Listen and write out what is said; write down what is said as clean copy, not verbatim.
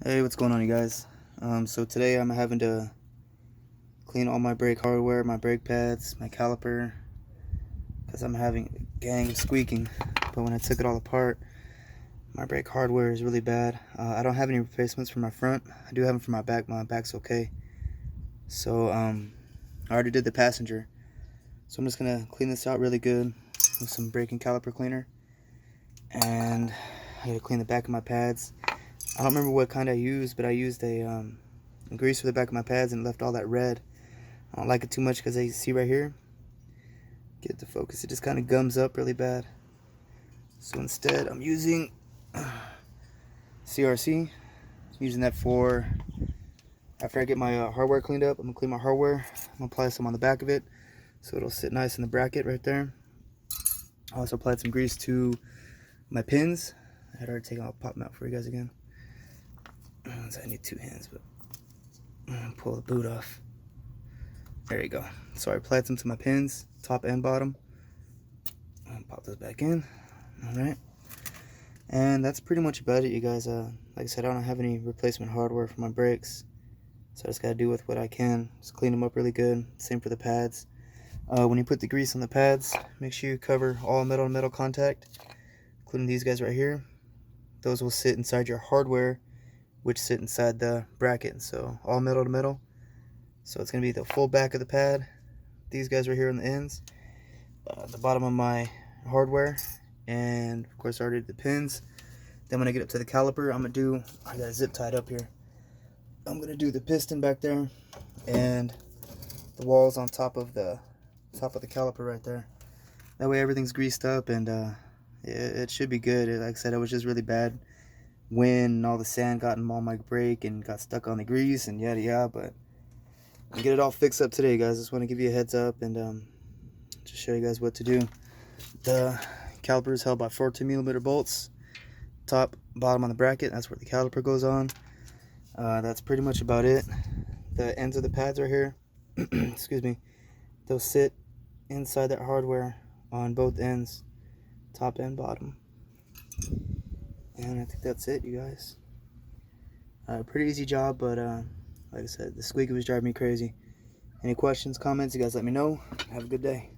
Hey, what's going on, you guys? So today I'm having to clean all my brake hardware, my brake pads, my caliper, because I'm having a gang of squeaking. But when I took it all apart, my brake hardware is really bad. I don't have any replacements for my front. I do have them for my back. My back's okay. So I already did the passenger. So I'm just gonna clean this out really good with some brake and caliper cleaner. And I gotta clean the back of my pads. I don't remember what kind I used, but I used a grease for the back of my pads and left all that red. I don't like it too much because you see right here, get the focus, it just kind of gums up really bad. So instead I'm using CRC. Using that for after I get my hardware cleaned up. I'm gonna clean my hardware. I'm gonna apply some on the back of it so it'll sit nice in the bracket right there. I also applied some grease to my pins. I had already taken, I'll pop them out for you guys again. So I need two hands, but I'm gonna pull the boot off. There you go. So I applied some to my pins, top and bottom. I'll pop those back in. Alright. And that's pretty much about it, you guys. Like I said, I don't have any replacement hardware for my brakes. So I just gotta do with what I can. Just clean them up really good. Same for the pads. When you put the grease on the pads, make sure you cover all metal to metal contact, including these guys right here. Those will sit inside your hardware, which sit inside the bracket. So all metal to metal. So it's going to be the full back of the pad, these guys right here on the ends, the bottom of my hardware, and of course I already did the pins. Then when I get up to the caliper, I got it zip tied up here. I'm going to do the piston back there and the walls on top of the caliper right there. That way everything's greased up and it should be good. Like I said, it was just really bad wind and all the sand got in all my brake and got stuck on the grease and yada yada, but I'll get it all fixed up today, guys. Just want to give you a heads up and just show you guys what to do. The caliper is held by 14mm bolts, top, bottom on the bracket. That's where the caliper goes on. That's pretty much about it. The ends of the pads are here. Excuse me. They'll sit inside that hardware on both ends, top and bottom. And I think that's it, you guys. Pretty easy job, but like I said, the squeaking was driving me crazy. Any questions, comments, you guys let me know. Have a good day.